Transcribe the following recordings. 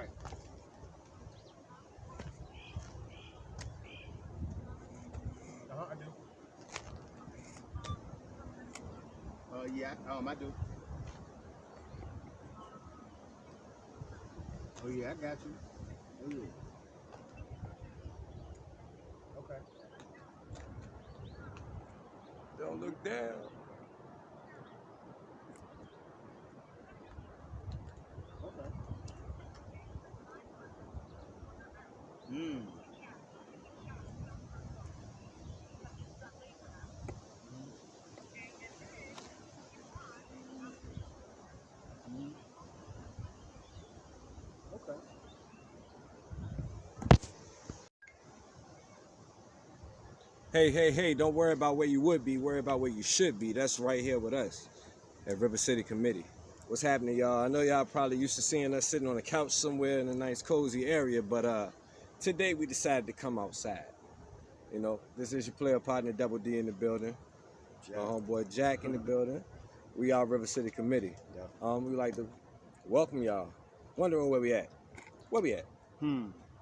mic. I do. Yeah, I do. Oh yeah, I got you. Oh yeah. Okay. Don't look down. Okay. Mm. Mm. Okay. Hey, don't worry about where you would be, worry about where you should be. That's right here with us at River City Committee. What's happening, y'all? I know y'all probably used to seeing us sitting on a couch somewhere in a nice cozy area, but today we decided to come outside. You know, this is your player partner Double D in the building. Jack. My homeboy Jack in the building. We are River City Committee. Yeah. We like to welcome y'all. Wondering where we at? Where we at?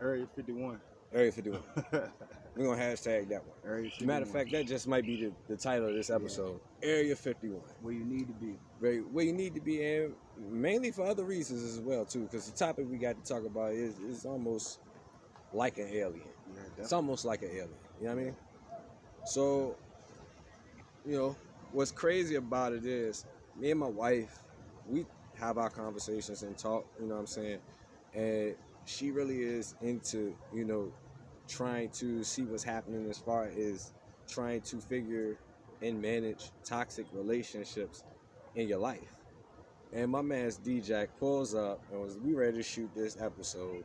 Area 51. Area 51. We're gonna hashtag that one. Area 51. Matter of fact, that just might be the title of this episode. Yeah. Area 51. Where you need to be. Where you need to be, and mainly for other reasons as well too, because the topic we got to talk about is almost like an alien. Yeah, it's almost like an alien. You know what I mean? So, you know, what's crazy about it is me and my wife, we have our conversations and talk, you know what I'm saying? And she really is into, you know, trying to see what's happening as far as trying to figure and manage toxic relationships in your life. And my man's D-Jack pulls up and we ready to shoot this episode.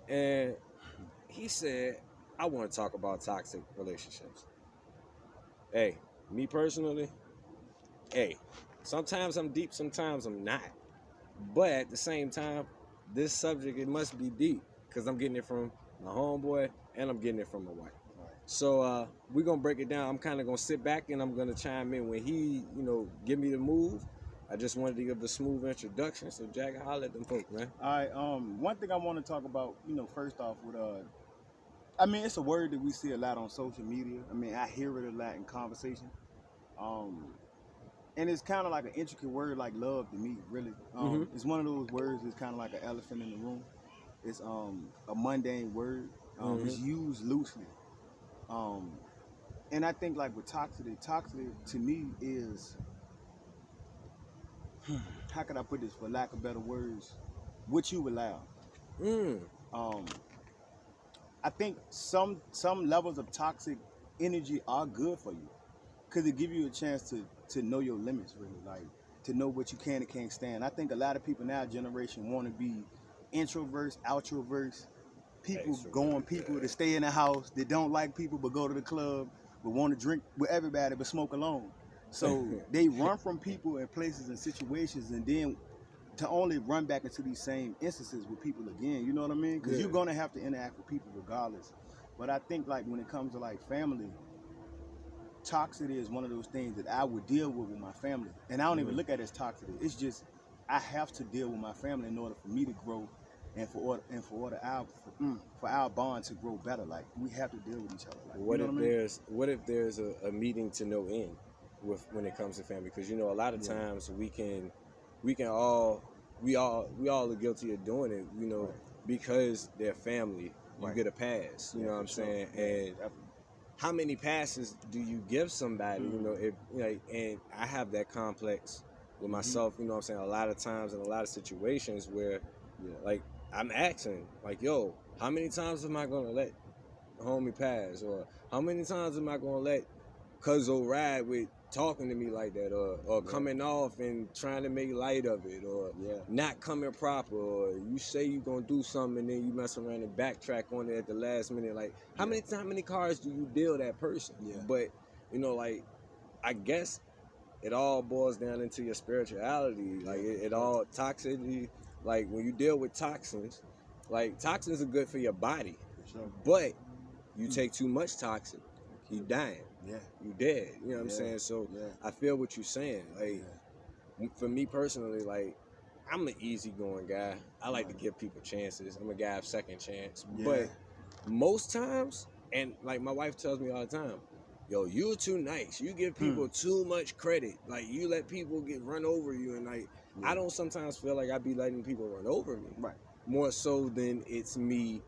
And he said, I want to talk about toxic relationships. Hey, me personally, hey, sometimes I'm deep, sometimes I'm not. But at the same time, this subject, it must be deep because I'm getting it from my homeboy and I'm getting it from my wife. Right. So we're going to break it down. I'm kind of going to sit back and I'm going to chime in when he, you know, give me the move. I just wanted to give a smooth introduction. So, Jack, holler at them folks, man. All right. One thing I want to talk about, you know, first off with I mean, it's a word that we see a lot on social media. I mean, I hear it a lot in conversation. And it's kind of like an intricate word like love to me, really. It's one of those words that's kind of like an elephant in the room. It's a mundane word. It's used loosely. And I think like with toxicity to me is, how can I put this for lack of better words, what you allow. I think some levels of toxic energy are good for you because it give you a chance to know your limits, really, like to know what you can and can't stand. I think a lot of people now generation want to be introverts, outroverts, people to stay in the house, that don't like people but go to the club, but want to drink with everybody but smoke alone. So they run from people and places and situations, and then to only run back into these same instances with people again, you know what I mean? Because you're gonna have to interact with people regardless. But I think like when it comes to like family, toxicity is one of those things that I would deal with my family, and I don't even look at it as toxicity. It's just I have to deal with my family in order for me to grow, and for our bond to grow better. Like we have to deal with each other. Like, what if there's a meeting to no end with when it comes to family? Because you know a lot of times we all are guilty of doing it. You know, because they're family, you get a pass. You know what I'm saying? And how many passes do you give somebody? You know, if like, and I have that complex with myself. You know what I'm saying? A lot of times in a lot of situations where, like, I'm asking, like, yo, how many times am I gonna let homie pass, or how many times am I gonna let Cuzzo ride with talking to me like that, or coming off and trying to make light of it, or not coming proper, or you say you gonna do something and then you mess around and backtrack on it at the last minute. Like how many cars do you deal that person? But you know, like I guess it all boils down into your spirituality. Like it all toxicity. Like when you deal with toxins, like toxins are good for your body, but you take too much toxin, you dying. You dead. You know what I'm saying? So I feel what you're saying. Like for me personally, like I'm an easygoing guy. I like to Right. give people chances. I'm a guy of second chance. Yeah. But most times, and like my wife tells me all the time, yo, you're too nice. You give people too much credit. Like you let people get run over you, and like I don't sometimes feel like I be letting people run over me. Right. More so than it's me,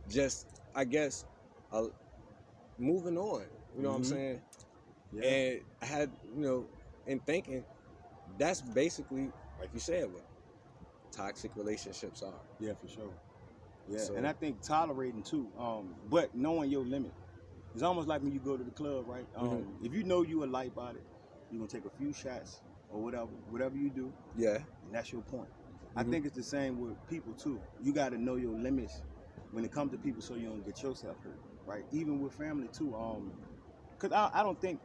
just I guess, moving on. You know what I'm saying? Yeah. And I had, in thinking, that's basically like you said what toxic relationships are. Yeah, for sure. Yeah, So- and I think tolerating too, but knowing your limit. It's almost like when you go to the club, right? If you know you a light body, you're gonna take a few shots or whatever you do, Yeah. and that's your point. I think it's the same with people too. You got to know your limits when it comes to people, so you don't get yourself hurt, right? Even with family too. Cause I don't think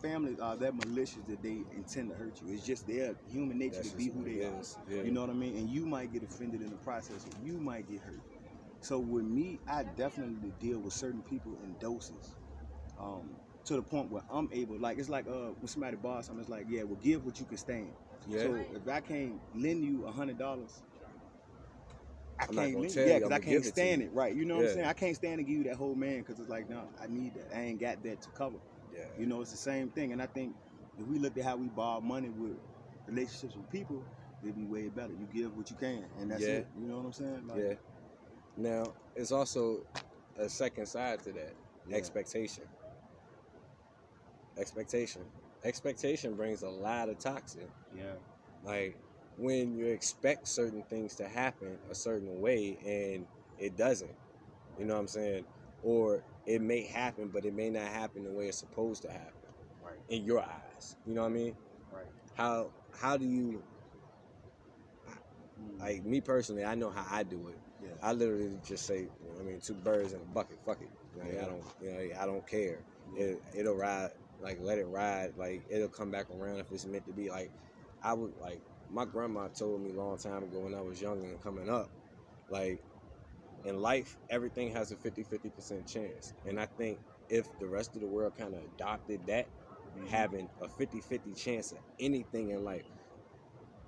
families are that malicious that they intend to hurt you. It's just their human nature That's to be just who what they it are. is. Yeah. You know what I mean? And you might get offended in the process, or you might get hurt. So with me, I definitely deal with certain people in doses. To the point where I'm able, like it's like when somebody borrows something, it's like, yeah, well, give what you can stand. Yeah. So if I can't lend you $100, I I'm not can't gonna lend tell you. you, Yeah, because I'ma I give can't it to stand you. it. Right? You know what Yeah. I'm saying? I can't stand to give you that whole man because it's like, no, I need that. I ain't got that to cover. Yeah. You know, it's the same thing. And I think if we looked at how we borrow money with relationships with people, it'd be way better. You give what you can, and that's Yeah. it. You know what I'm saying? Like, Yeah. Now, it's also a second side to that. Yeah. Expectation. Expectation brings a lot of toxic. Yeah. Like when you expect certain things to happen a certain way and it doesn't. You know what I'm saying? Or it may happen, but it may not happen the way it's supposed to happen. Right. In your eyes. You know what I mean? Right. How do you, like me personally, I know how I do it. Yeah. I literally just say, two birds in a bucket, fuck it. Like, Yeah. I don't care. Yeah. It'll ride, like let it ride, like it'll come back around if it's meant to be. Like I would, like my grandma told me a long time ago when I was young and coming up, like in life everything has a 50% chance. And I think if the rest of the world kind of adopted that, having a 50-50 chance of anything in life,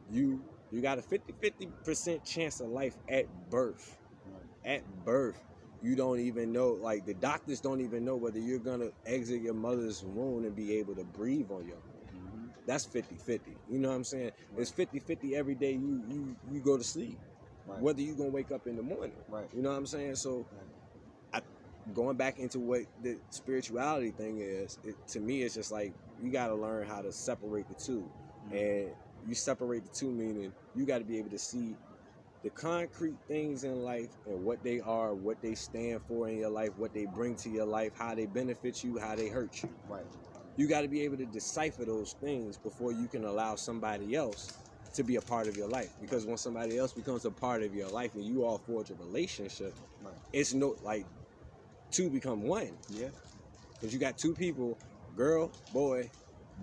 you got a 50% chance of life at birth. Right. At birth, you don't even know, like the doctors don't even know whether you're gonna exit your mother's womb and be able to breathe on your own. That's 50-50. You know what I'm saying? Right. It's 50-50 every day you go to sleep. Right. Whether you're gonna wake up in the morning. Right. You know what I'm saying? So going back into what the spirituality thing is, to me it's just like you gotta learn how to separate the two. And you separate the two, meaning you got to be able to see the concrete things in life and what they are, what they stand for in your life, what they bring to your life, how they benefit you, how they hurt you. Right. You got to be able to decipher those things before you can allow somebody else to be a part of your life. Because when somebody else becomes a part of your life and you all forge a relationship, Right. it's no, like, two become one. Yeah. Because you got two people, girl, boy,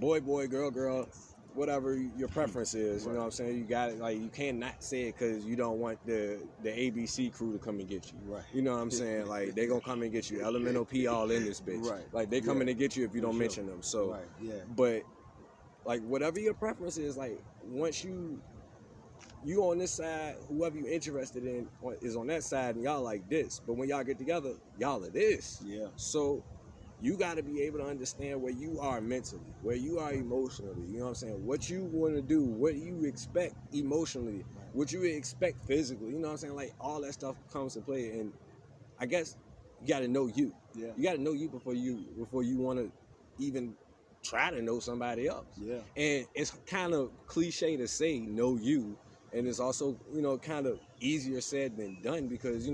girl, whatever your preference is. You know what I'm saying? You got it. Like, you can't not say it because you don't want the ABC crew to come and get you. Right. You know what I'm saying? Like, they gonna come and get you. Elemental P all in this bitch. Right. Like, they coming to get you if you For don't sure. mention them. So, Right. Yeah. but like, whatever your preference is, like, once you on this side, whoever you interested in is on that side, and y'all like this. But when y'all get together, y'all are this. Yeah. So you got to be able to understand where you are mentally, where you are emotionally. You know what I'm saying? What you want to do, what you expect emotionally, what you expect physically. You know what I'm saying? Like, all that stuff comes to play. And I guess you got to know you. Yeah. You got to know you before you want to even try to know somebody else. Yeah. And it's kind of cliche to say know you. And it's also, kind of easier said than done because,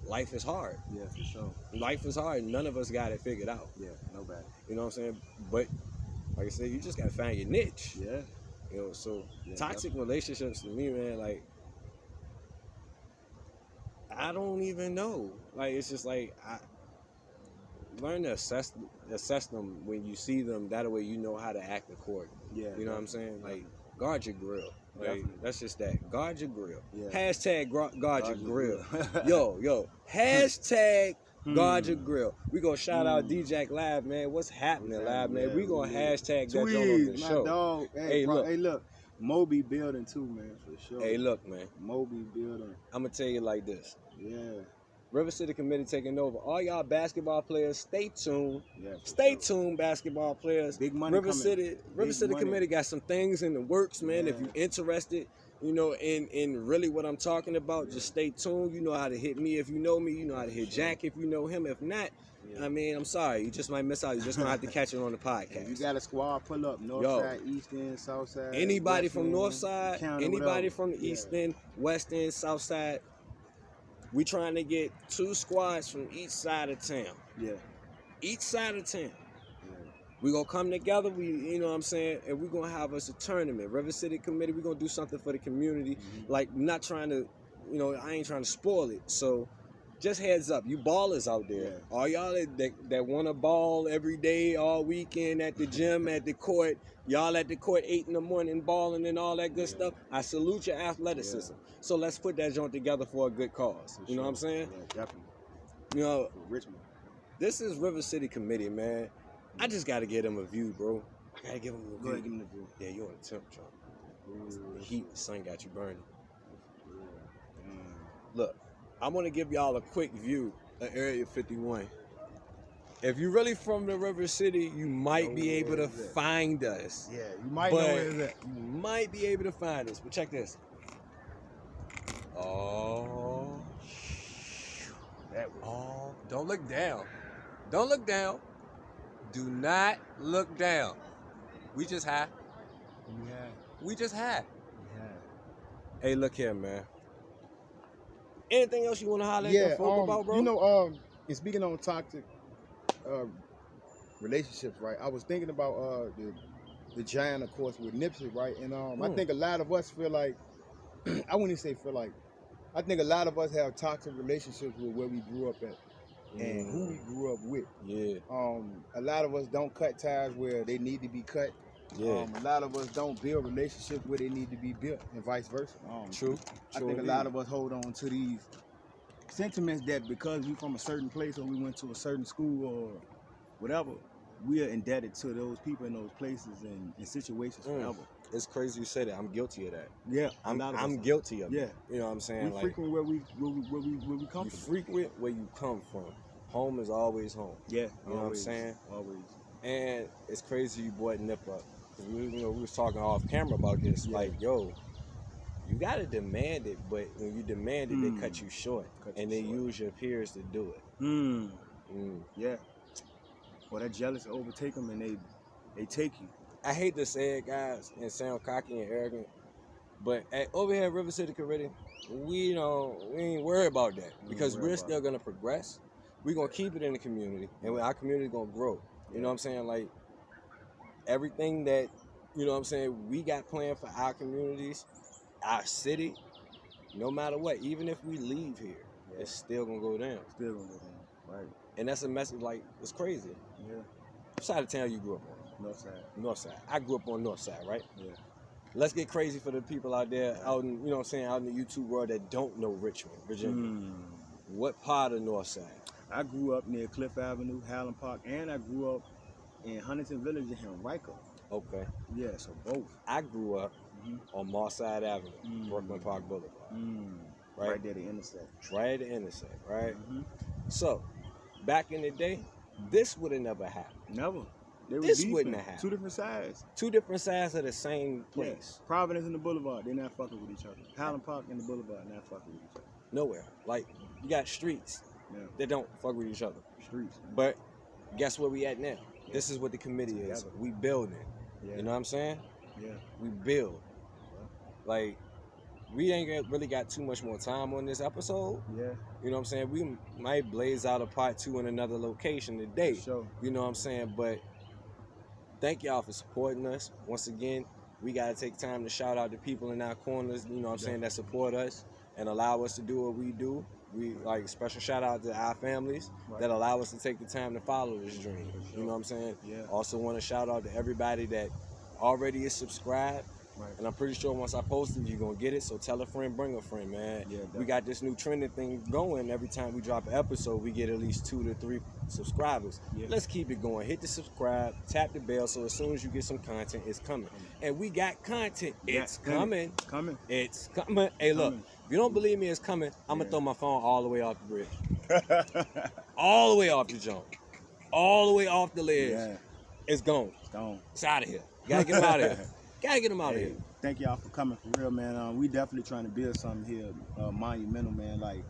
life is hard. Yeah, for sure. Life is hard. None of us got it figured out. Yeah, nobody. You know what I'm saying? But like I said, you just gotta find your niche. Yeah. So Yeah, toxic relationships to me, man, like I don't even know. Like, it's just like I learn to assess them when you see them. That way you know how to act accordingly. Yeah. You know what I'm saying? Like, guard your grill. Like, Definitely. that's just that. Guard your grill. Yeah. Hashtag guard your grill. Yo. Hashtag guard your grill. We gonna shout out DJ Lab, man. What's happening, Lab, man? We gonna hashtag that joint on the my show. dog. Hey, Bro, look. hey, look. Moby building too, man, for sure. Hey, look, man. Moby building. I'm gonna tell you like this. Yeah. River City Committee taking over. All y'all basketball players, stay tuned. Yeah. Stay tuned, basketball players. Big money River coming. City Money. Committee got some things in the works, man. Yeah. If you're interested, you know, in really what I'm talking about, just stay tuned. You know how to hit me if you know me. You know how to hit Jack if you know him. If not, I mean, I'm sorry. You just might miss out. You're just gonna have to catch it on the podcast. If you got a squad, pull up. North side, east end, south side. Anybody west from end, North Side, county, anybody whatever. from the East End, West End, South Side, we trying to get 2 squads from each side of town. Yeah. Each side of town. Yeah. We gonna come together, you know what I'm saying, and we gonna have us a tournament. River City Committee, we gonna do something for the community. Like, not trying to, you know, I ain't trying to spoil it. So just heads up, you ballers out there. Yeah. All y'all that wanna ball every day, all weekend at the gym, at the court, y'all at the court 8 in the morning balling and all that good stuff. I salute your athleticism. So let's put that joint together for a good cause. For you know sure. what I'm saying? Yeah, definitely. You know, For Richmond. this is River City Committee, man. I just gotta get him a view, bro. I gotta give him a Go view. ahead, give him the view. Yeah, you on the temp, Trump. Ooh, The heat, the sun got you burning. damn. Look, I'm gonna give y'all a quick view of Area 51. If you're really from the River City, you might be able to find us. Yeah, you might know But where it's at. you might be able to find us. But check this. Oh, don't look down. Don't look down. Do not look down. We just high. Yeah. We just high. Yeah. Hey, look here, man. Anything else you want to holler at the folk about, bro? You know, and speaking on toxic relationships, right? I was thinking about the giant, of course, with Nipsey, right? And I think a lot of us feel like, I wouldn't say feel like, I think a lot of us have toxic relationships with where we grew up at and who we grew up with. Yeah. A lot of us don't cut ties where they need to be cut. Yeah. A lot of us don't build relationships where they need to be built, and vice versa. True. I think a lot of us hold on to these sentiments that because we from a certain place or we went to a certain school or whatever, we are indebted to those people in those places and situations forever. It's crazy you say that. I'm guilty of that. Yeah, I'm guilty of it. it. You know what I'm saying? We frequent where we come you from. frequent where you come from. Home is always home. Yeah, You know what I'm saying? Always. And it's crazy you brought Nip up. Cause we was talking off camera about this. Yeah. Like, yo, you gotta demand it, but when you demand it, they cut you short. They use your peers to do it. Yeah. Or that jealous overtake them and they take you. I hate to say it, guys, and sound cocky and arrogant, but over here at River City Committee, we ain't worried about that because we're still gonna progress. We're gonna keep it in the community, and our community gonna grow. You know what I'm saying? Like everything that we got planned for our communities, our city. No matter what, even if we leave here, it's still gonna go down. Still gonna go down, right? And that's a message. Like, it's crazy. Yeah. What side of town you grew up on? North side. North side. I grew up on North side, right? Yeah. Let's get crazy for the people out there, out in out in the YouTube world that don't know Richmond, Virginia. What part of North side? I grew up near Cliff Avenue, Highland Park, and I grew up in Huntington Village in Henrico. Okay. Yeah, so both. I grew up on Marside Avenue, Brooklyn Park Boulevard. Right there, the intersect. Right at the intersect, right? So, back in the day, this would have never happened. Never. This wouldn't have happened. Two different sides. Two different sides of the same place. Yeah. Providence and the Boulevard, they're not fucking with each other. Highland Park and the Boulevard, not fucking with each other. Nowhere. Like, you got streets that don't fuck with each other. Streets. But guess where we at now? Yeah. This is what the committee is. We building. Yeah. You know what I'm saying? Yeah. We build. Like, we ain't really got too much more time on this episode. Yeah. You know what I'm saying? We might blaze out a part 2 in another location today. Sure. You know what I'm saying? But thank y'all for supporting us. Once again, we got to take time to shout out the people in our corners, you know what I'm saying, that support us and allow us to do what we do. We like special shout out to our families that allow us to take the time to follow this dream. You know what I'm saying? Yeah. Also want to shout out to everybody that already is subscribed Right. And I'm pretty sure once I post it, you're gonna get it. So tell a friend, bring a friend, man. Yeah, We got this new trending thing going. Every time we drop an episode, we get at least 2 to 3 subscribers. Yeah. Let's keep it going. Hit the subscribe, tap the bell, so as soon as you get some content, it's coming. And we got content. It's coming. Coming. It's coming. Hey, look, if you don't believe me, it's coming. I'm gonna throw my phone all the way off the bridge. All the way off the jump. All the way off the ledge. Yeah. It's gone. It's gone. It's out of here. Gotta get them out of here. Gotta get them out of Hey, here. thank y'all for coming for real, man. We definitely trying to build something here, monumental, man. Like,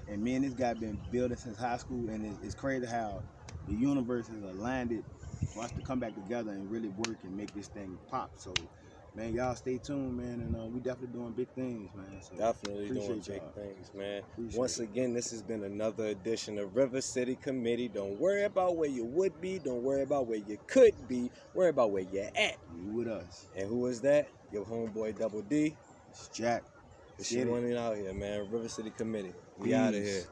and me and this guy been building since high school, and it's crazy how the universe has aligned it for us to come back together and really work and make this thing pop. So, man, y'all stay tuned, man, and we definitely doing big things, man. So Definitely doing appreciate big y'all. things, man. Appreciate Once it. again, this has been another edition of River City Committee. Don't worry about where you would be. Don't worry about where you could be. Worry about where you're at. You with us. And who is that? Your homeboy Double D. It's Jack. It's running out here, man. River City Committee. We out of Peace. here.